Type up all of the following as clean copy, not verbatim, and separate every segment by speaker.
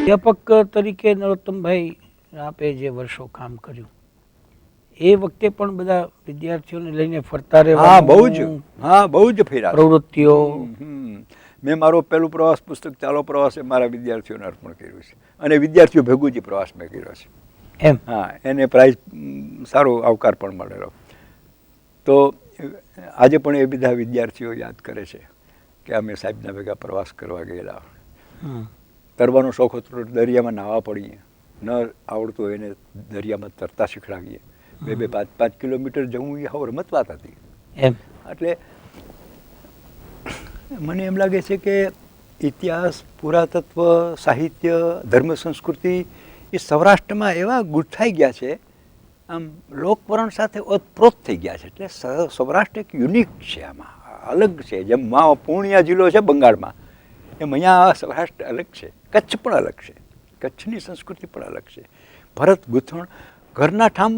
Speaker 1: અધ્યાપક તરીકે નરોત્તમભાઈ આપે જે વર્ષો કામ કર્યું એ વખતે પણ બધા વિદ્યાર્થીઓને લઈને ફરતા રહેવાનું,
Speaker 2: બહુ જ ફેરા
Speaker 1: પ્રવૃત્તિઓ.
Speaker 2: મેં મારો પહેલું પ્રવાસ પુસ્તક ચાલો પ્રવાસે મારા વિદ્યાર્થીઓને અર્પણ કર્યું છે અને વિદ્યાર્થીઓ ભેગું જ પ્રવાસ મેં કર્યો છે
Speaker 1: એમ.
Speaker 2: હા, એને પ્રાઇઝ સારો આવકાર પણ મળેલો. તો આજે પણ એ બધા વિદ્યાર્થીઓ યાદ કરે છે કે અમે સાહેબના ભેગા પ્રવાસ કરવા ગયેલા. તરવાનો શોખ હતો, દરિયામાં નાહવા પડીએ, ન આવડતું હોય એને દરિયામાં તરતા શીખડાવીએ. 2-5 કિલોમીટર જવું એ હવે રમત વાત હતી
Speaker 1: એમ.
Speaker 2: એટલે મને એમ લાગે છે કે ઇતિહાસ, પુરાતત્વ, સાહિત્ય, ધર્મ, સંસ્કૃતિ એ સૌરાષ્ટ્રમાં એવા ગૂંથાઈ ગયા છે, આમ લોકવરણ સાથે ઓતપ્રોત થઈ ગયા છે. એટલે સૌરાષ્ટ્ર એક યુનિક છે, આમાં અલગ છે. જેમ પૂર્ણિયા જિલ્લો છે બંગાળમાં, એમ અહીંયા સૌરાષ્ટ્ર અલગ છે. કચ્છ પણ અલગ છે, કચ્છની સંસ્કૃતિ પણ અલગ છે. ભરત ગૂંથણ, ઘરના ઠામ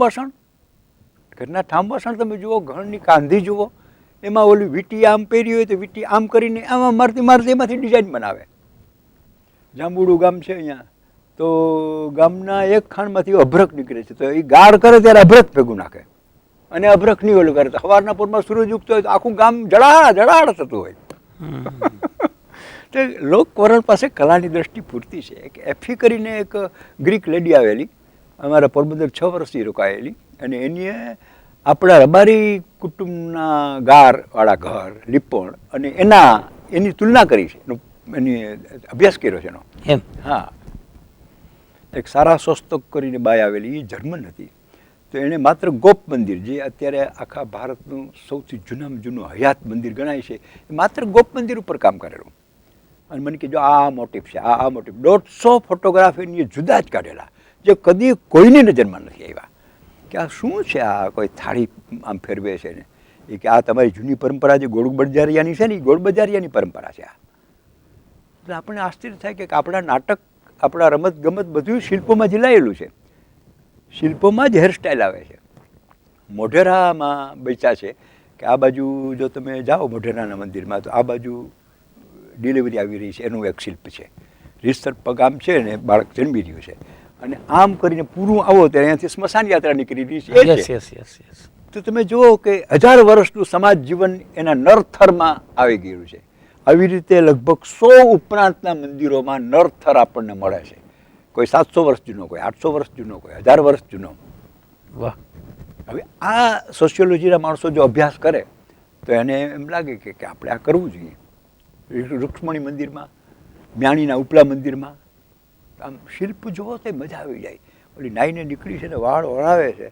Speaker 2: વાસણ તમે જુઓ, ઘરની કાંધી જુઓ, એમાં ઓલી વીંટી આમ પહેરી હોય તો વીંટી આમ કરીને આમાં મારતી એમાંથી ડિઝાઇન બનાવે. જાંબુડું ગામ છે અહીંયા, તો ગામના એક ખાણમાંથી અભરક નીકળે છે, તો એ ગાળ કરે ત્યારે અભરક ભેગું નાખે અને અભરક નહીં ઓલું કરે તો સવારના પૂરમાં સૂરજ ઉગતો હોય તો આખું ગામ જળાળ થતું હોય. તો લોકવરણ પાસે કલાની દ્રષ્ટિ પૂરતી છે. એક એફી કરીને એક ગ્રીક લેડી આવેલી, અમારા પોરબંદર 6 વર્ષથી રોકાયેલી, અને એની આપણા રબારી કુટુંબના ગારવાળા ઘર લીપણ અને એની તુલના કરી છે, એની અભ્યાસ કર્યો છે એનો. હા, એક સારા સોસ્તક કરીને બાઈ આવેલી, એ જર્મન હતી. તો એણે માત્ર ગોપ મંદિર, જે અત્યારે આખા ભારતનું સૌથી જૂનામાં જૂનું હયાત મંદિર ગણાય છે, એ માત્ર ગોપ મંદિર ઉપર કામ કરેલું. અને મને કીધું આ મોટિફ છે, આ મોટિફ. 150 ફોટોગ્રાફ એની જુદા જ કાઢેલા, જે કદી કોઈની નજરમાં નથી આવ્યા. કે આ શું છે, આ કોઈ થાળી આમ ફેરવે છે ને, એ કે આ તમારી જૂની પરંપરા જે ગોળબજારિયાની છે ને, એ ગોળબજારિયાની પરંપરા છે આ. એટલે આપણને આશ્ચર્ય થાય કે આપણા નાટક, આપણા રમત ગમત બધું શિલ્પોમાં ઝીલાયેલું છે. શિલ્પોમાં જ હેરસ્ટાઈલ આવે છે. મોઢેરામાં બચ્યા છે કે આ બાજુ જો તમે જાઓ મોઢેરાના મંદિરમાં, તો આ બાજુ ડિલિવરી આવી રહી છે, એનું એક શિલ્પ છે. રીસર પગ આમ છે ને બાળક જન્મી રહ્યું છે, અને આમ કરીને પૂરું આવો ત્યારે અહીંયાથી સ્મશાન યાત્રા નીકળી રહી છે. તો તમે જુઓ કે 1000 વર્ષનું સમાજ જીવન એના નરથરમાં આવી ગયું છે. આવી રીતે લગભગ 100 ઉપરાંતના મંદિરોમાં નરથર આપણને મળે છે. કોઈ 700 વર્ષ જૂનો, કોઈ 800 વર્ષ જૂનો, કોઈ 1000 વર્ષ જૂનો. વાહ! હવે આ સોશિયોલોજીના માણસો જો અભ્યાસ કરે તો એને એમ લાગે કે આપણે આ કરવું જોઈએ. રૂક્ષ્મણી મંદિરમાં, મ્યાણીના ઉપલા મંદિરમાં આમ શિલ્પ જુઓ તો મજા આવી જાય. ઓલી નાઈને નીકળી છે ને વાળ વળાવે છે,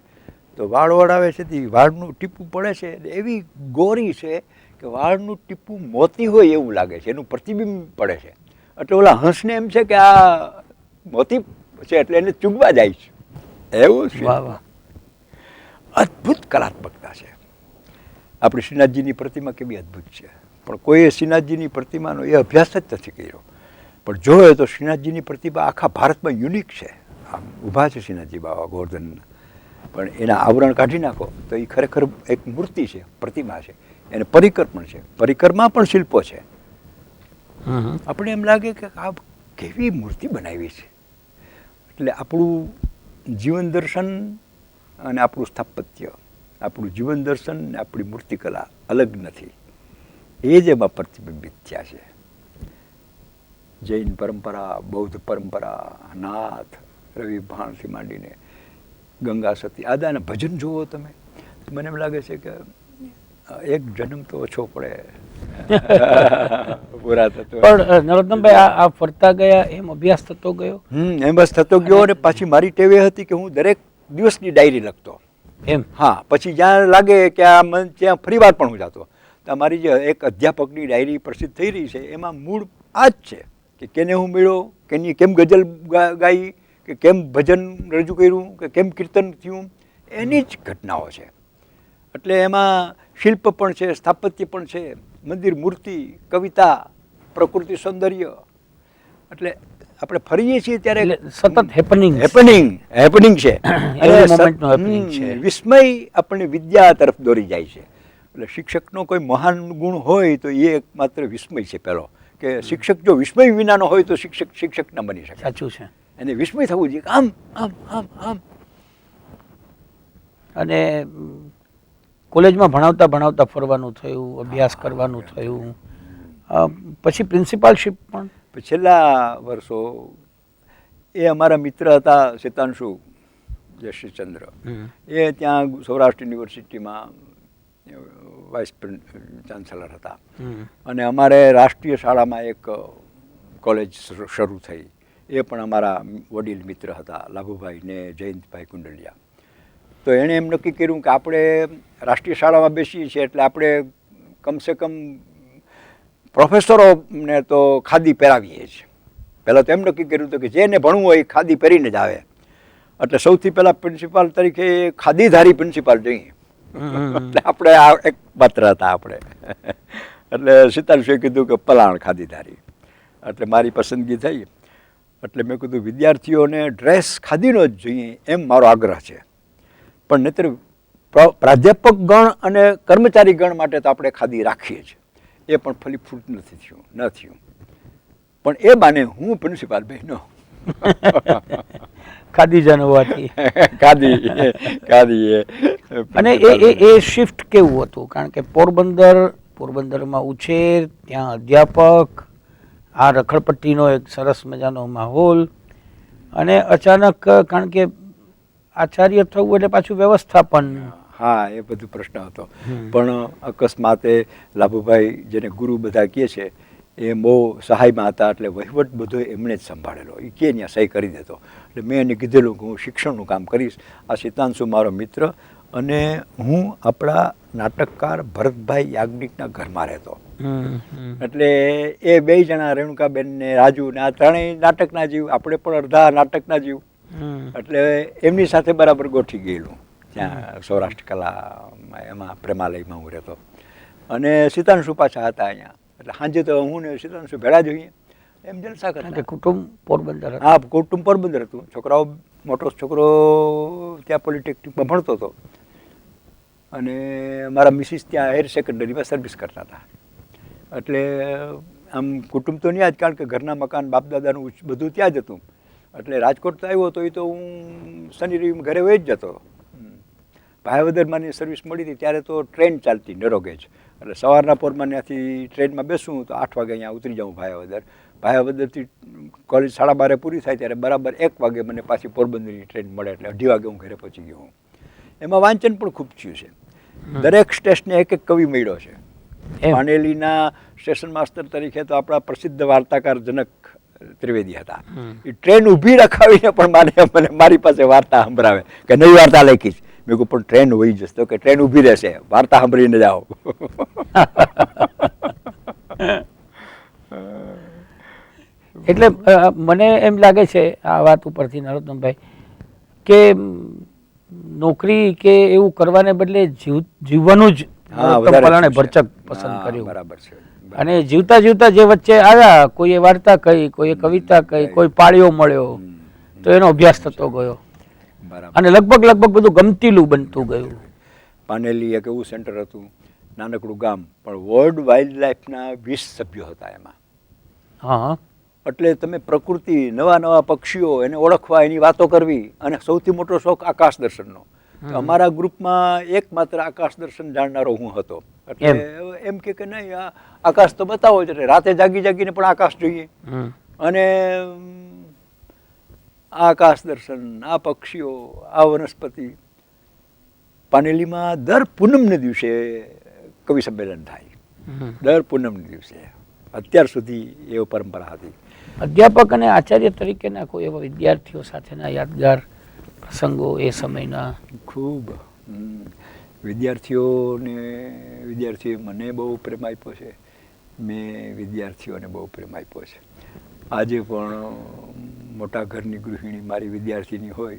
Speaker 2: તો વાળ વળાવે છે તે વાળનું ટીપું પડે છે, એવી ગોરી છે કે વાળનું ટીપું મોતી હોય એવું લાગે છે, એનું પ્રતિબિંબ પડે છે. એટલે ઓલા હંસને એમ છે કે આ મોતી છે એટલે એને ચૂગવા જાય છે, એવું છે. અદ્ભુત કલાત્મકતા છે. આપણી શ્રીનાથજીની પ્રતિમા કેવી અદ્ભુત છે, પણ કોઈએ શ્રીનાથજીની પ્રતિમાનો એ અભ્યાસ જ નથી કર્યો. પણ જોયો તો શ્રીનાથજીની પ્રતિભા આખા ભારતમાં યુનિક છે. આમ ઊભા છે શ્રીનાથજી બાબા ગોવર્ધનના, પણ એના આવરણ કાઢી નાખો તો એ ખરેખર એક મૂર્તિ છે, પ્રતિમા છે. એને પરિકર પણ છે, પરિકરમાં પણ શિલ્પો છે. આપણે એમ લાગે કે આ કેવી મૂર્તિ બનાવી છે. એટલે આપણું જીવન દર્શન અને આપણું સ્થાપત્ય, આપણું જીવન દર્શન ને આપણી મૂર્તિકલા અલગ નથી, એ જ એમાં પ્રતિબિંબિત થયા છે. જૈન પરંપરા, બૌદ્ધ પરંપરા, નાથ, રવિ ભાણથી માંડીને ગંગા સતી, આદાના ભજન જુઓ તમે, મને એમ લાગે છે કે એક જન્મ તો ઓછો પડે.
Speaker 1: પણ નરોત્તમભાઈ આ ફરતા ગયા એમ અભ્યાસ થતો ગયો?
Speaker 2: એમ બસ થતો ગયો. અને પાછી મારી ટેવે હતી કે હું દરેક દિવસની ડાયરી લખતો
Speaker 1: એમ.
Speaker 2: હા, પછી જ્યાં લાગે કે આ મન ત્યાં ફરી વાર પણ હું જતો. તો મારી જે એક અધ્યાપકની ડાયરી પ્રસિદ્ધ થઈ રહી છે, એમાં મૂળ આ જ છે કે કેને હું મળ્યો, કેની કેમ ગઝલ ગાઈ, કે કેમ ભજન રજૂ કર્યું, કે કેમ કીર્તન થયું, એની જ ઘટનાઓ છે. એટલે એમાં શિલ્પ પણ છે, સ્થાપત્ય પણ છે, મંદિર, મૂર્તિ, કવિતા, પ્રકૃતિ સૌંદર્ય. એટલે આપણે ફરીએ છીએ ત્યારે
Speaker 1: સતત હેપનિંગ
Speaker 2: છે, વિસ્મય આપણને વિદ્યા તરફ દોરી જાય છે. એટલે શિક્ષકનો કોઈ મહાન ગુણ હોય તો એ એકમાત્ર વિસ્મય છે પહેલો, કે શિક્ષક જો વિસ્મય વિનાનો હોય તો શિક્ષક ન બની શકે.
Speaker 1: સાચું છે.
Speaker 2: એને વિસ્મય થવું જોઈએ, આમ આમ આમ આમ.
Speaker 1: અને કોલેજમાં ભણાવતા ફરવાનું થયું, અભ્યાસ કરવાનું થયું, પછી પ્રિન્સિપાલશીપ પણ.
Speaker 2: છેલ્લા વર્ષો એ અમારા મિત્ર હતા સિતાંશુ જયશ્રીચંદ્ર, એ ત્યાં સૌરાષ્ટ્ર યુનિવર્સિટીમાં વાઇસ ચાન્સેલર હતા. અને અમારે રાષ્ટ્રીય શાળામાં એક કોલેજ શરૂ થઈ, એ પણ અમારા વડીલ મિત્ર હતા લાભુભાઈ ને જયંતભાઈ કુંડલિયા. તો એણે એમ નક્કી કર્યું કે આપણે રાષ્ટ્રીય શાળામાં બેસીએ છીએ એટલે આપણે કમસે કમ પ્રોફેસરોને તો ખાદી પહેરાવીએ છીએ. પહેલાં તો એમ નક્કી કર્યું હતું કે જેને ભણવું હોય એ ખાદી પહેરીને જ આવે. એટલે સૌથી પહેલાં પ્રિન્સિપાલ તરીકે ખાદીધારી પ્રિન્સિપાલ જોઈએ. એટલે આપણે આ એક પાત્ર હતા આપણે. એટલે સિતાંશુએ કીધું કે પલાણ ખાદીધારી. એટલે મારી પસંદગી થઈ. એટલે મેં કીધું વિદ્યાર્થીઓને ડ્રેસ ખાદીનો જ જોઈએ એમ મારો આગ્રહ છે, પણ નહીતર પ્રાધ્યાપક ગણ અને કર્મચારી ગણ માટે તો આપણે ખાદી રાખીએ છીએ. એ પણ ફલીફૂટ ન થયું. પણ એ બાને હું પ્રિન્સિપાલ બહેનો
Speaker 1: ખાદીજાન હોવાથી
Speaker 2: ખાદી.
Speaker 1: અને એ શિફ્ટ કેવું હતું? કારણ કે પોરબંદરમાં ઉછેર, ત્યાં અધ્યાપક, આ રખડપટ્ટીનો એક સરસ મજાનો માહોલ, અને અચાનક કારણ કે આચાર્ય થવું એટલે પાછું વ્યવસ્થાપન.
Speaker 2: હા, એ બધું પ્રશ્ન હતો. પણ અકસ્માતે લાભુભાઈ જેને ગુરુ બધા કહે છે એ બહુ સહાયમાં હતા, એટલે વહીવટ બધો એમણે જ સંભાળેલો. એ કે ત્યાં સહી કરી દેતો. એટલે મેં એને કીધેલું કે હું શિક્ષણનું કામ કરીશ. આ સિતાંશુ મારો મિત્ર, અને હું આપણા નાટકકાર ભરતભાઈ યાજ્ઞિકના ઘરમાં રહેતો. એટલે એ બે જણા રેણુકાબેન ને રાજુ ને આ ત્રણેય નાટકના જીવ, આપણે પણ અડધા નાટકના જીવ. એટલે એમની સાથે બરાબર ગોઠી ગયેલું ત્યાં સૌરાષ્ટ્ર કલામાં, એમાં પ્રેમાલયમાં હું રહેતો. અને સિતાંશુ પાછા હતા અહીંયા. એટલે સાંજે તો હું ને સિતાંશુ ભેળા જોઈએ એમ જલસા કરતા.
Speaker 1: કુટુંબ પોરબંદર?
Speaker 2: હા, કુટુંબ પોરબંદર હતું. છોકરાઓ, મોટો છોકરો ત્યાં પોલિટેકનિકમાં ભણતો હતો, અને મારા મિસિસ ત્યાં હાયર સેકન્ડરીમાં સર્વિસ કરતા હતા. એટલે આમ કુટુંબ તો ત્યાં જ, કારણ કે ઘરના મકાન બાપદાદાનું બધું ત્યાં જ હતું. એટલે રાજકોટ તો આવ્યો તો એ તો હું શનિ રવિ ઘરે વહી જ જતો. ભાયાવદરમાંની સર્વિસ મળી હતી ત્યારે તો ટ્રેન ચાલતી નરોગેજ. એટલે સવારના પોરમાં ત્યાંથી ટ્રેનમાં બેસું તો 8 વાગે અહીંયા ઉતરી જાઉં ભાયાવદર. ભાયાવદરથી કોલેજ 12:30 પૂરી થાય ત્યારે બરાબર 1 વાગે મને પાછી પોરબંદરની ટ્રેન મળે, એટલે 2:30 વાગે હું ઘરે પહોંચી ગયો હું. એમાં વાંચન પણ ખૂબ થયું છે. દરેક સ્ટેશને એક કવિ મળ્યો છે. પાનેલીના સ્ટેશન માસ્તર તરીકે તો આપણા પ્રસિદ્ધ વાર્તાકાર જનક ત્રિવેદી હતા. એ ટ્રેન ઊભી રખાવીને પણ મને મારી પાસે વાર્તા સંભળાવે કે નવી વાર્તા લખીશ. મેં કહું પણ ટ્રેન હોઈ જશે તો કે ટ્રેન ઊભી રહેશે, વાર્તા સાંભળીને જાઓ.
Speaker 1: એટલે મને એમ લાગે છે આ વાત ઉપરથી નરોત્તમભાઈ કે નોકરી કે એવું કરવાને બદલે જીવવાનું જ પલાણે ભરચક પસંદ કર્યું.
Speaker 2: બરાબર છે.
Speaker 1: અને જીવતા જીવતા જે વચ્ચે આવ્યા, કોઈએ વાર્તા કહી, કોઈએ કવિતા કહી, કોઈ પાળીઓ મળ્યો, તો એનો અભ્યાસ થતો ગયો. અને લગભગ બધું ગમતીલું બનતું ગયું.
Speaker 2: પાનેલી એક એવું સેન્ટર હતું, નાનકડું ગામ, પણ વર્લ્ડ વાઇલ્ડ લાઈફના 20 સભ્યો હતા એમાં.
Speaker 1: હા,
Speaker 2: એટલે તમે પ્રકૃતિ, નવા પક્ષીઓ, એને ઓળખવા, એની વાતો કરવી, અને સૌથી મોટો શોખ આકાશ દર્શનનો. અમારા ગ્રુપમાં એકમાત્ર આકાશ દર્શન જાણનારો હું હતો. એટલે એમ કે નહીં, આ આકાશ તો બતાવો જ, રાતે જાગીને પણ આકાશ જોઈએ. અને આ આકાશ દર્શન, આ પક્ષીઓ, આ વનસ્પતિ. પાનેલીમાં દર પૂનમને દિવસે કવિ સંમેલન થાય, દર પૂનમને દિવસે. અત્યાર સુધી એવો પરંપરા હતી.
Speaker 1: અધ્યાપક અને આચાર્ય તરીકેના કોઈ એવા વિદ્યાર્થીઓ સાથેના યાદગાર પ્રસંગો એ સમયના?
Speaker 2: ખૂબ. વિદ્યાર્થીઓએ મને બહુ પ્રેમ આપ્યો છે, મેં વિદ્યાર્થીઓને બહુ પ્રેમ આપ્યો છે. આજે પણ મોટા ઘરની ગૃહિણી મારી વિદ્યાર્થીની હોય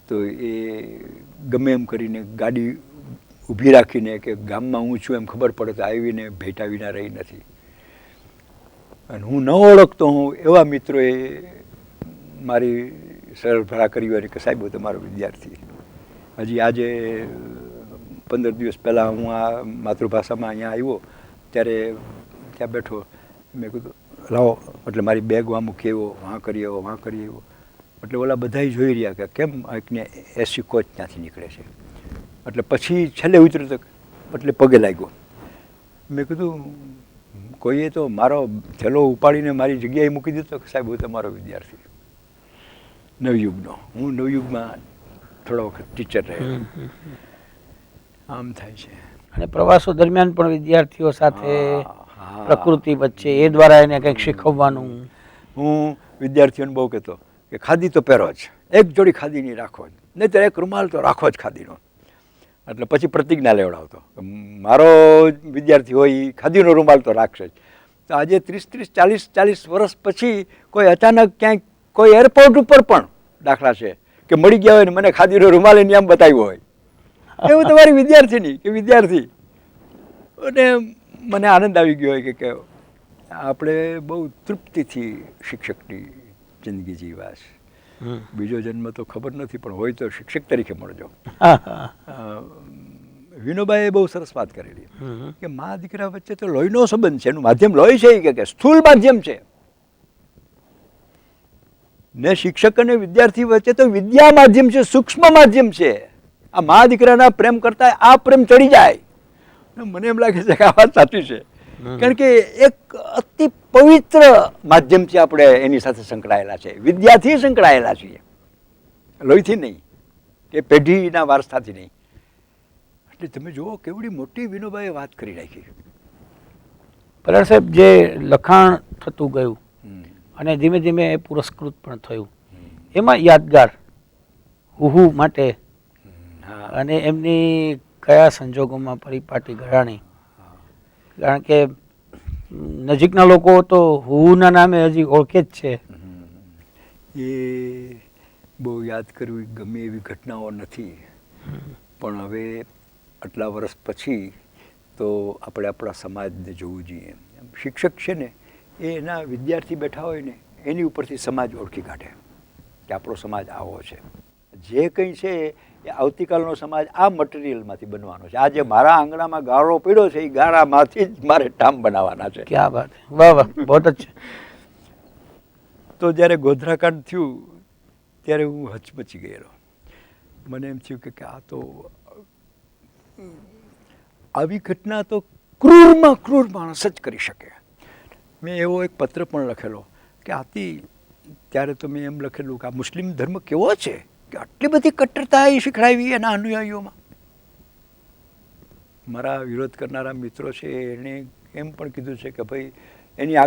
Speaker 2: તો એ ગમે એમ કરીને ગાડી ઊભી રાખીને કે ગામમાં હું છું એમ ખબર પડે તો આવીને ભેટા વિના રહી નથી. અને હું ન ઓળખતો હું એવા મિત્રોએ મારી સરભરા કરી હોય કે સાહેબ તમારો વિદ્યાર્થી. હજી આજે 15 દિવસ પહેલાં હું આ માતૃભાષામાં અહીંયા આવ્યો ત્યારે ત્યાં બેઠો, મેં કીધું લાવો, એટલે મારી બેગ વાં મૂકી આવ્યો, વાં કરી આવ્યો, વાં કરી આવ્યો. એટલે ઓલા બધાય જોઈ રહ્યા કે કેમ એકને એસી કોચ ત્યાંથી નીકળે છે. એટલે પછી છેલ્લે ઉતર્યો તો એટલે પગે લાગ્યો. મેં કીધું કોઈએ તો મારો થેલો ઉપાડીને મારી જગ્યાએ મૂકી દીધો કે સાહેબ હું તમારો વિદ્યાર્થી નવયુગનો. હું નવયુગમાં થોડો વખત ટીચર રહ્યો. આમ થાય છે.
Speaker 1: અને પ્રવાસો દરમિયાન પણ વિદ્યાર્થીઓ સાથે પ્રકૃતિ વચ્ચે એ દ્વારા એને કંઈક શીખવવાનું.
Speaker 2: હું વિદ્યાર્થીઓને બહુ કહેતો કે ખાદી તો પહેરો જ, એક જોડી ખાદીની રાખો જ, નહીં તો એક રૂમાલ તો રાખો જ ખાદીનો. એટલે પછી પ્રતિજ્ઞા લેવડાવતો મારો વિદ્યાર્થી હોય એ ખાદીનો રૂમાલ તો રાખશે જ. તો આજે 30-40 વર્ષ પછી કોઈ અચાનક ક્યાંક કોઈ એરપોર્ટ ઉપર પણ દાખલા છે કે મળી ગયા હોય ને મને ખાદીનો રૂમાલ એની આમ બતાવ્યો હોય, એવું તમારી વિદ્યાર્થીની કે વિદ્યાર્થી, અને મને આનંદ આવી ગયો હોય કે આપણે બહુ તૃપ્તિથી શિક્ષકની જિંદગી જીવા છે. બીજો જન્મ તો ખબર નથી, પણ હોય તો શિક્ષક તરીકે મળજો. વિનોબાએ બહુ સરસ વાત કરેલી કે મા દીકરા વચ્ચે તો લોહીનો સંબંધ છે. એનું માધ્યમ લોહી છે કે સ્થૂળ માધ્યમ છે, ને શિક્ષક અને વિદ્યાર્થી વચ્ચે તો વિદ્યા માધ્યમ છે, સૂક્ષ્મ માધ્યમ છે. આ મા દીકરાના પ્રેમ કરતા આ પ્રેમ ચડી જાય. મને એમ લાગે છે કે આ વાત સાચી છે, કારણ કે એક અતિ પવિત્ર માધ્યમથી આપણે એની સાથે સંકળાયેલા છે, વિદ્યાથી સંકળાયેલા છીએ, લોહીથી નહીં કે પેઢીના વારસાથી નહીં. એટલે તમે જુઓ કેવડી મોટી વિનોબાએ વાત કરી નાખી.
Speaker 1: પરાર સાહેબ, જે લખાણ થતું ગયું અને ધીમે ધીમે એ પુરસ્કૃત પણ થયું, એમાં યાદગાર હુહુ માટે અને એમની કયા સંજોગોમાં પરિપાટી ઘડાણી? કારણ કે નજીકના લોકો તો હુના નામે હજી ઓળખે જ છે.
Speaker 2: એ બહુ યાદ કરવી ગમે એવી ઘટનાઓ નથી, પણ હવે આટલા વર્ષ પછી તો આપણે આપણા સમાજને જોવું જોઈએ. શિક્ષક છે ને એ એના વિદ્યાર્થી બેઠા હોય ને એની ઉપરથી સમાજ ઓળખી કાઢે કે આપણો સમાજ આવો છે. જે કંઈ છે એ આવતીકાલનો સમાજ આ મટીરિયલમાંથી બનવાનો છે. આજે મારા આંગણામાં ગાળો પડ્યો છે એ ગાળામાંથી જ મારે ટામ બનાવવાના છે.
Speaker 1: ક્યાં વાત, વાહ વાહ, બહુ જ.
Speaker 2: તો જ્યારે ગોધરાકાંડ થયું ત્યારે હું હચમચી ગયેલો. મને એમ થયું કે આ તો આવી ઘટના તો ક્રૂરમાં ક્રૂર માણસ જ કરી શકે. મેં એવો એક પત્ર પણ લખેલો કે આથી ત્યારે તો મેં એમ લખેલું કે આ મુસ્લિમ ધર્મ કેવો છે કે આટલી બધી કટ્ટરતા એ શીખડાવી એના અનુયાયીઓમાં. મારા વિરોધ કરનારા મિત્રો છે એણે એમ પણ કીધું છે કે ભાઈ એની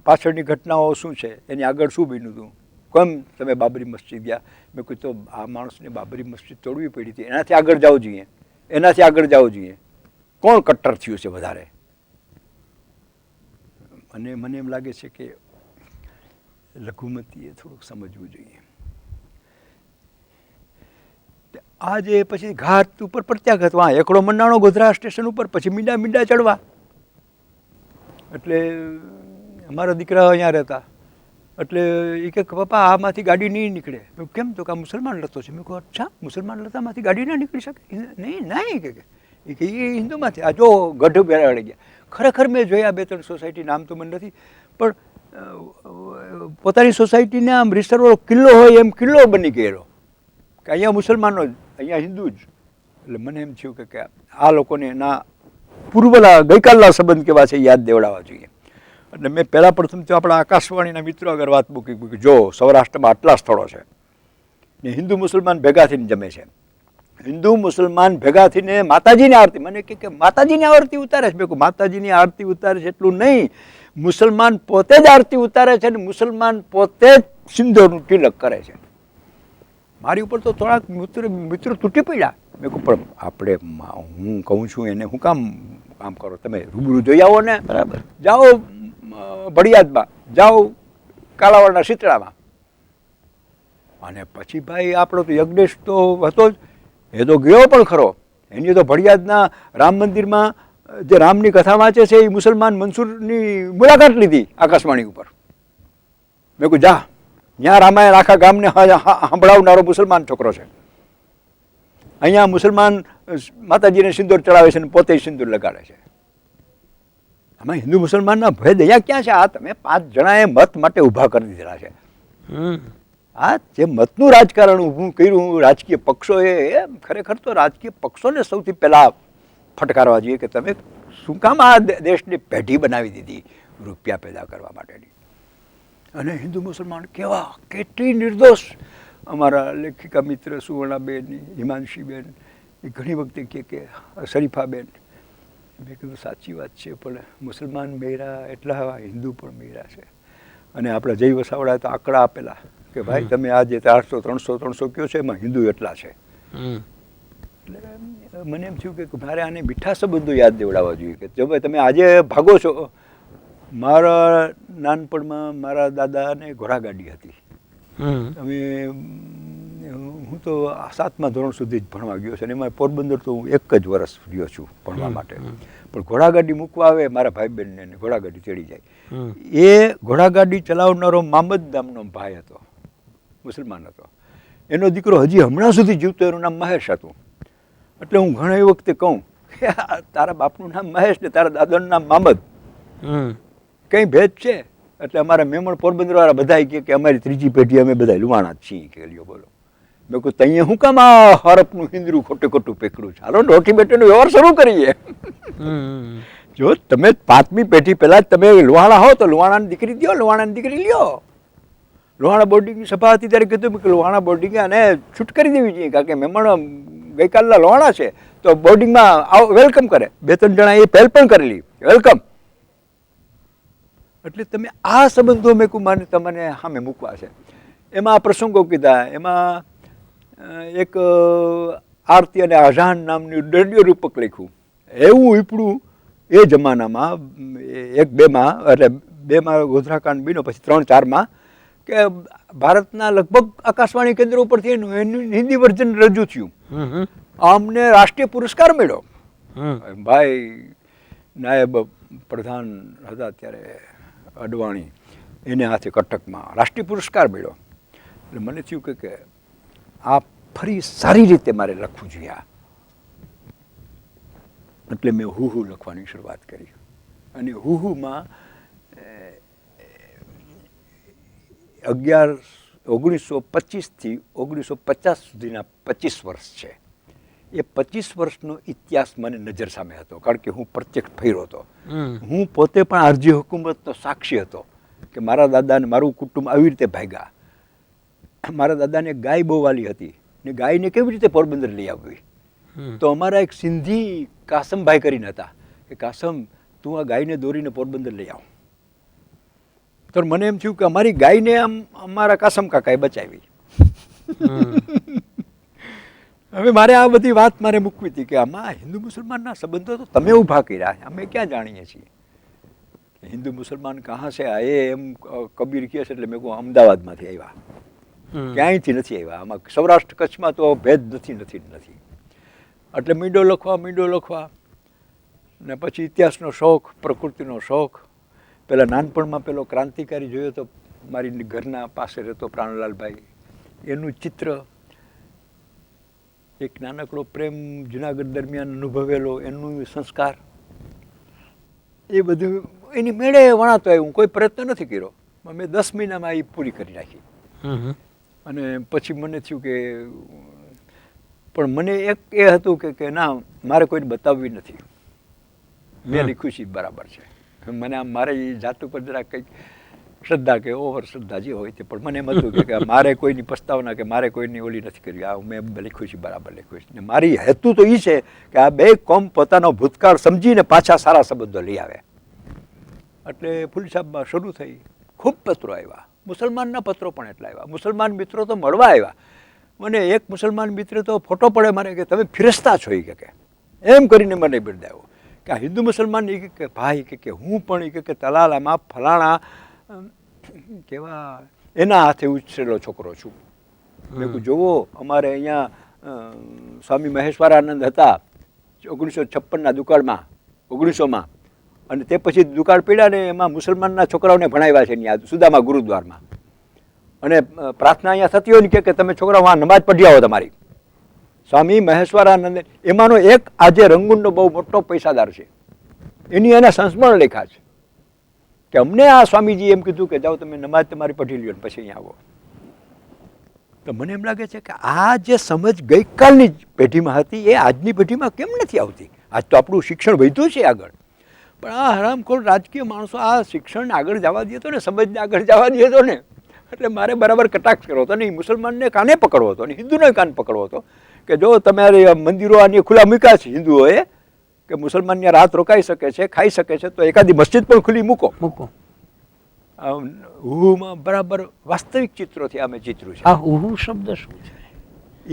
Speaker 2: પાછળની ઘટનાઓ શું છે, એની આગળ શું બન્યું હતું, કેમ તમે બાબરી મસ્જિદ ગયા. મેં કહ્યું તો આ માણસને બાબરી મસ્જિદ તોડવી પડી હતી, એનાથી આગળ જવું જોઈએ, એનાથી આગળ જવું જોઈએ. કોણ કટ્ટર થયું છે વધારે? અને મને એમ લાગે છે કે લઘુમતીએ થોડુંક સમજવું જોઈએ. આજે પછી ઘાટ ઉપર પ્રત્યાઘાત, વાં એકડો મંડાણો ગોધરા સ્ટેશન ઉપર, પછી મીંડા ચડવા. એટલે અમારા દીકરા અહીંયા રહેતા, એટલે એ કે પપ્પા આમાંથી ગાડી નહીં નીકળે. કેમ? તો કે આ મુસલમાન લતો છે. મેં કહું અચ્છા, મુસલમાન લતામાંથી ગાડી ના નીકળી શકે? નહીં નહીં કે એ હિન્દુમાંથી. આ જો ગઢ બેરાડી ગયા. ખરેખર મેં જોયા 2-3 સોસાયટી, નામ તો મને નથી, પણ પોતાની સોસાયટીને આમ રિસર્વ કિલ્લો હોય એમ કિલ્લો બની ગયેલો કે અહીંયા મુસલમાનો જ, અહીંયા હિન્દુ જ. એટલે મને એમ થયું કે આ લોકોને એના પૂર્વના ગઈકાલના સંબંધ કેવા છે યાદ દેવડાવવા જોઈએ. એટલે મેં પહેલાં પ્રથમ તો આપણા આકાશવાણીના મિત્રો આગળ વાત મૂકી કે જો સૌરાષ્ટ્રમાં આટલા સ્થળો છે ને હિન્દુ મુસલમાન ભેગા થઈને જમે છે. હિન્દુ મુસલમાન ભેગા થઈને માતાજીની આરતી, મને કે માતાજીની આરતી ઉતારે છે. મેં કહું માતાજીની આરતી ઉતારે છે એટલું નહીં, મુસલમાન પોતે જ આરતી ઉતારે છે અને મુસલમાન પોતે જ સિંદૂરનું તિલક કરે છે. મારી ઉપર તો થોડાક મિત્રો તૂટી પડ્યા. મેં કહું પણ આપણે, હું કહું છું એને હું કામ કરો, તમે રૂબરૂ જોઈ આવો ને. બરાબર, જાઓ ભડિયાદમાં, જાઓ કાલાવાડના શીતળામાં. અને પછી ભાઈ આપણો તો યજ્ઞેશ તો હતો જ, એ તો ગયો પણ ખરો. એની તો ભડિયાદના રામ મંદિરમાં જે રામની કથા વાંચે છે એ મુસલમાન મંસૂરની મુલાકાત લીધી આકાશવાણી ઉપર. મેં કહું જા, ત્યાં રામાયણ આખા ગામને સાંભળાવનારો મુસલમાન છોકરો છે. અહીંયા મુસલમાન માતાજીને સિંદૂર ચડાવે છે અને પોતે સિંદૂર લગાડે છે. આમાં હિન્દુ મુસલમાનના ભેદ અહીંયા ક્યાં છે? આ તમે 5 જણાએ મત માટે ઊભા કરી દીધેલા છે. આ જે મતનું રાજકારણ ઊભું કર્યું રાજકીય પક્ષોએ, ખરેખર તો રાજકીય પક્ષોને સૌથી પહેલાં ફટકારવા જોઈએ કે તમે શું કામ આ દેશની પેઢી બનાવી દીધી રૂપિયા પેદા કરવા માટેની. અને હિન્દુ મુસલમાન કેવા કેટલી નિર્દોષ. અમારા લેખિકા મિત્ર સુવર્ણાબેન, હિમાંશીબેન એ ઘણી વખતે કે શરીફાબેન, મેં કીધું સાચી વાત છે, પણ મુસલમાન મેરા એટલા હિન્દુ પણ મેરા છે. અને આપણા જય વસાવડાએ તો આંકડા આપેલા કે ભાઈ તમે આ જે 400 300 કયો છે એમાં હિન્દુ એટલા છે. એટલે મને એમ થયું કે મારે આને મીઠા સંબંધો યાદ દેવડાવવા જોઈએ કે જો ભાઈ તમે આજે ભાગો છો. મારા નાનપણમાં મારા દાદાને ઘોડાગાડી હતી. હું તો 7મા ધોરણ સુધી જ ભણવા ગયો છે અને એમાં પોરબંદર તો હું 1 જ વર્ષ રહ્યો છું ભણવા માટે. પણ ઘોડાગાડી મૂકવા આવે મારા ભાઈ બહેનને ઘોડાગાડી ચડી જાય. એ ઘોડાગાડી ચલાવનારો મામદ નામનો ભાઈ હતો, મુસલમાન હતો. એનો દીકરો હજી હમણાં સુધી જીવતો, એનું નામ મહેશ હતું. એટલે હું ઘણી વખતે કહું કે તારા બાપનું નામ મહેશ ને તારા દાદાનું નામ મામદ, કંઈ ભેદ છે? એટલે અમારા મેમણ પોરબંદર વાળા બધા કે અમારી 3જી પેઢી અમે બધા લુવાણા જ છીએ. કે લ્યો બોલો. મેં કહું તઅહીંયા હું કામ આ હરપનું હિંદરું ખોટે ખોટું પેકડું? ચાલો રોટી બેટીનો વ્યવહાર શરૂ કરીએ. જો તમે 5મી પેઢી પહેલા જ તમે લુહાણા હો તો લુહાણાની દીકરી દો, લુહાણાની દીકરી લ્યો. લુહાણા બોર્ડિંગની સભા હતી ત્યારે કીધું કે લુહાણા બોર્ડિંગે આને છૂટ કરી દેવી જોઈએ, કારણ કે મેમણ ગઈકાલના લુહાણા છે તો બોર્ડિંગમાં વેલકમ કરે. 2-3 જણા એ પહેલ પણ કરેલી વેલકમ. એટલે તમે આ સંબંધો મેં કુમારને તમને સામે મૂકવા છે. એમાં પ્રસંગો કીધા. એમાં એક આરતી અને આઝાન નામનું રેડિયો રૂપક લખ્યું. એવું ઉપડું એ જમાનામાં 1-2માં, એટલે 2માં ગોધરાકાંડ બીનો, પછી 3-4માં કે ભારતના લગભગ આકાશવાણી કેન્દ્રો ઉપરથી એનું હિન્દી વર્ઝન રજૂ થયું. અમને રાષ્ટ્રીય પુરસ્કાર મળ્યો. ભાઈ નાયબ પ્રધાન હતા ત્યારે અડવાણી, એને હાથે કટકમાં રાષ્ટ્રીય પુરસ્કાર મળ્યો. એટલે મને થયું કે આ ફરી સારી રીતે મારે લખવું જોઈએ આ. એટલે મેં હુહુ લખવાની શરૂઆત કરી. અને હુહુમાં 1925થી 1950 સુધીના 25 વર્ષ છે. એ 25 વર્ષનો ઇતિહાસ મને નજર સામે હતો, કારણ કે હું પ્રત્યક્ષ ફર્યો હતો. હું પોતે પણ આરજી હુકુમતનો સાક્ષી હતો કે મારા દાદાને મારું કુટુંબ આવી રીતે ભાગ્યા. મારા દાદાને ગાય બહુ વાલી હતી ને ગાયને કેવી રીતે પોરબંદર લઈ આવવી. તો અમારા એક સિંધી કાસમભાઈ કરીને હતા કે કાસમ તું આ ગાયને દોરીને પોરબંદર લઈ આવ. તો મને એમ થયું કે અમારી ગાયને આમ અમારા કાસમ કાકાએ બચાવી. હવે મારે આ બધી વાત મારે મૂકવી હતી કે આમાં હિન્દુ મુસલમાનના સંબંધો તો તમે ઊભા કર્યા, અમે ક્યાં જાણીએ છીએ? હિન્દુ મુસલમાન કહાં છે આયે એમ કબીર કહે છે. એટલે મેં કહું અમદાવાદમાંથી આવ્યા, ક્યાંયથી નથી આવ્યા. આમાં સૌરાષ્ટ્ર કચ્છમાં તો ભેદ નથી. એટલે મીંડો લખવા ને પછી ઇતિહાસનો શોખ, પ્રકૃતિનો શોખ. પહેલાં નાનપણમાં પેલો ક્રાંતિકારી જોયો તો મારી ઘરના પાસે રહેતો પ્રાણલાલભાઈ, એનું ચિત્ર, એક નાનકડો પ્રેમ જુનાગઢ દરમિયાન અનુભવેલો, એનું સંસ્કાર, એ બધું એની મેળે વણાતો આવ્યું. કોઈ પ્રયત્ન નથી કર્યો. મેં 10 મહિનામાં એ પૂરી કરી નાખી. અને પછી મને થયું કે પણ મને એક એ હતું કે ના, મારે કોઈને બતાવવી નથી. મેં લખ્યું છે બરાબર છે. મને આમ મારી જાત ઉપર જરા કંઈક શ્રદ્ધા કે ઓવર શ્રદ્ધા જે હોય તે, પણ મને એમ હતું કે મારે કોઈની પ્રસ્તાવના કે મારે કોઈની ઓલી નથી કરવી. આ મેં લખ્યું છે બરાબર લખ્યું છે. ને મારી હેતુ તો એ છે કે આ 2 કોમ પોતાનો ભૂતકાળ સમજીને પાછા સારા સંબંધો લઈ આવે. એટલે ફૂલ સાહેબમાં શરૂ થઈ. ખૂબ પત્રો આવ્યા, મુસલમાનના પત્રો પણ એટલા આવ્યા. મુસલમાન મિત્રો તો મળવા આવ્યા. મને એક મુસલમાન મિત્ર તો ફોટો પડે મારે કે તમે ફિરસ્તા છો કે એમ કરીને મને બિરદાવ્યો. કે આ હિન્દુ મુસલમાન એ કે ભાઈ કે હું પણ કે તલાલામાં ફલાણા કેવા એના હાથે ઉછરેલો છોકરો છું. મેં કહું જોવો, અમારે અહીંયા સ્વામી મહેશ્વરાનંદ હતા 1956ના દુકાળમાં, 1900માં, અને તે પછી દુકાળ પડ્યા ને એમાં મુસલમાનના છોકરાઓને ભણાવ્યા છે અહીંયા સુદામા ગુરુદ્વારમાં. અને પ્રાર્થના અહીંયા થતી હોય ને કે તમે છોકરાઓ આ નમાજ પઢી આવો તમારી. સ્વામી મહેશ્વરાનંદ એમાંનો એક આજે રંગૂનનો બહુ મોટો પૈસાદાર છે. એના સંસ્મરણ લેખા છે. કે અમને આ સ્વામીજી એમ કીધું કે જાઓ તમે નમાજ તમારી પઢી લ્યો ને પછી અહીંયા આવો. તો મને એમ લાગે છે કે આ જે સમજ ગઈકાલની જ પેઢીમાં હતી એ આજની પેઢીમાં કેમ નથી આવતી? આજ તો આપણું શિક્ષણ વધ્યું છે આગળ, પણ આ હરામખોર રાજકીય માણસો આ શિક્ષણને આગળ જવા દે તો ને, સમજને આગળ જવા દે તો ને. એટલે મારે બરાબર કટાક્ષ કરવો હતો, નહીં મુસલમાનને કાને પકડવો હતો, નહીં હિન્દુને કાન પકડવો હતો કે જો તમારે મંદિરો આની ખુલ્લા મૂક્યા છે હિન્દુઓએ કે મુસલમાન ત્યાં રાત રોકાઈ શકે છે, ખાઈ શકે છે, તો એકાદી મસ્જિદ પણ ખુલ્લી મૂકો. હુમાં બરાબર વાસ્તવિક ચિત્રોથી અમે ચિત્રું છે.
Speaker 1: આ ઉહુ શબ્દ શું છે?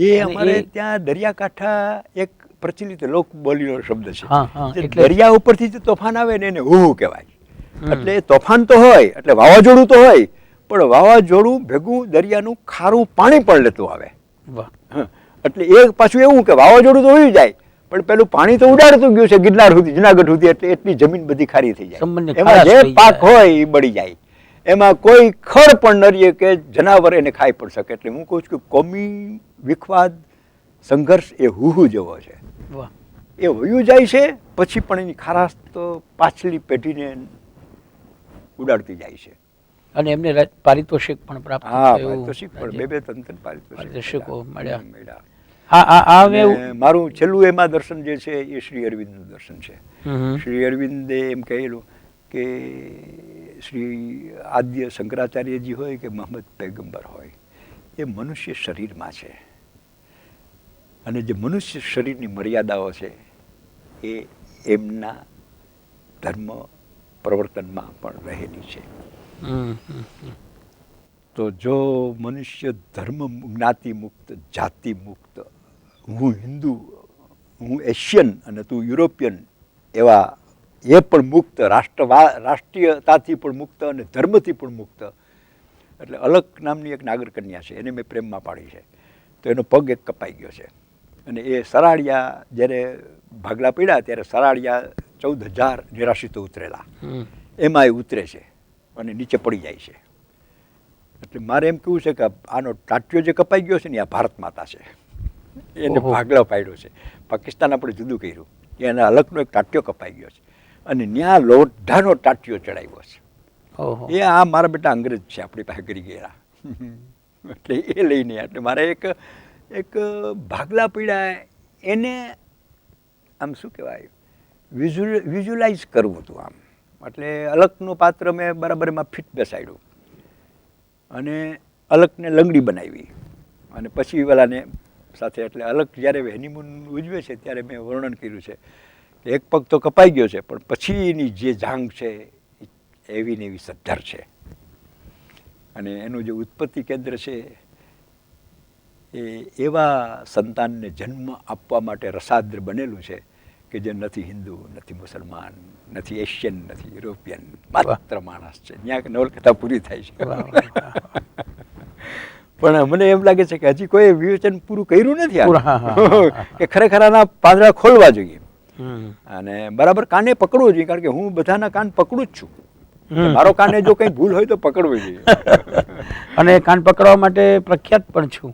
Speaker 2: એ અમારે ત્યાં દરિયાકાંઠા એક પ્રચલિત લોક બોલીનો શબ્દ છે.
Speaker 1: હા, હા,
Speaker 2: જે
Speaker 1: એટલે
Speaker 2: દરિયા ઉપરથી જે તોફાન આવે ને એને ઉહુ કહેવાય. એટલે તોફાન તો હોય, એટલે વાવાઝોડું તો હોય, પણ વાવાઝોડું ભેગું દરિયાનું ખારું પાણી પણ લેતું આવે.
Speaker 1: વાહ.
Speaker 2: એટલે એ પાછું એવું કે વાવાઝોડું તો વયું જાય, પણ પેલું પાણી તો ઉડાડતું ગયું છે ગિરનાર સુધી, જુનાગઢ સુધી, એટલે એટલી જમીન બધી ખારી થઈ જાય. એમાં જે પાક હોય એ બળી જાય, એમાં કોઈ ખડ પણ ન રહીએ કે જનાવર એને ખાઈ પણ શકે. એટલે હું કહું છું કે કોમી વિખવાદ સંઘર્ષ એ હુહુ જેવો છે. એ વયું જાય છે, પછી પણ એની ખારાશ તો પાછલી પેઢીને ઉડાડતી જાય છે.
Speaker 1: અને એમને પારિતોષિક પણ પ્રાપ્ત
Speaker 2: હા,
Speaker 1: થયું.
Speaker 2: પારિતોષિક પણ બે ત્રણ
Speaker 1: પારિતોષિકો મળ્યા.
Speaker 2: મળ્યા.
Speaker 1: હા,
Speaker 2: મારું છેલ્લું એમાં દર્શન જે છે એ શ્રી અરવિંદનું દર્શન છે. શ્રી અરવિંદે એમ કહેલું કે શ્રી આદ્ય શંકરાચાર્યજી હોય કે મોહમ્મદ પૈગંબર હોય, એ મનુષ્ય શરીરમાં છે, અને જે મનુષ્ય શરીરની મર્યાદાઓ છે એ એમના ધર્મ પ્રવર્તનમાં પણ રહેલી છે. તો જો મનુષ્ય ધર્મ જ્ઞાતિ મુક્ત, જાતિ મુક્ત, હું હિન્દુ, હું એશિયન અને તું યુરોપિયન, એવા એ પણ મુક્ત, રાષ્ટ્રીયતાથી પણ મુક્ત અને ધર્મથી પણ મુક્ત. એટલે અલક નામની એક નાગર કન્યા છે, એને મેં પ્રેમમાં પાડી છે. તો એનો પગ એક કપાઈ ગયો છે, અને એ સરાડિયા જ્યારે ભાગલા પડ્યા ત્યારે સરાડિયા 14,000 નિરાશિતો ઉતરેલા, એમાં એ ઉતરે છે અને નીચે પડી જાય છે. એટલે મારે એમ કેવું છે કે આનો ટાટિયો જે કપાઈ ગયો છે ને, આ ભારત માતા છે, એને ભાગલા પાડ્યો છે. પાકિસ્તાન આપણે જુદું કર્યું, એના અલગનો એક ટાટિયો કપાઈ ગયો છે, અને ત્યાં લોઢાનો ટાટિયો ચડાવ્યો છે. એ આ મારા બેટા અંગ્રેજ છે, આપણી પાસે કરી ગયા. એટલે એ લઈને એટલે મારે એક ભાગલા પીડા એને આમ શું કહેવાય, વિઝ્યુલાઇઝ કરવું હતું આમ. એટલે અલકનું પાત્ર મેં બરાબર એમાં ફિટ બેસાડ્યું, અને અલકને લંગડી બનાવી, અને પછી પેલાને સાથે. એટલે અલક જ્યારે હનીમૂન ઉજવે છે ત્યારે મેં વર્ણન કર્યું છે કે એક પગ તો કપાઈ ગયો છે, પણ પછીની જે જાંઘ છે એવી ને એવી સદ્ધર છે, અને એનું જે ઉત્પત્તિ કેન્દ્ર છે એ એવા સંતાનને જન્મ આપવા માટે રસાદ્ર બનેલું છે કે જે નથી હિન્દુ, નથી મુસલમાન, નથી એશિયન, નથી યુરોપિયન, માત્ર માણસ છે. ત્યાં નવલકથા પૂરી થાય છે. પણ મને એમ લાગે છે કે હજી કોઈ વિવેચન પૂરું કર્યું નથી, કે ખરેખર આના પાંદડા ખોલવા જોઈએ અને બરાબર કાને પકડવું જોઈએ. કારણ કે હું બધાના કાન પકડું જ છું, મારો કાને જો કંઈ ભૂલ હોય તો પકડવું જોઈએ.
Speaker 1: અને કાન પકડવા માટે પ્રખ્યાત પણ છું.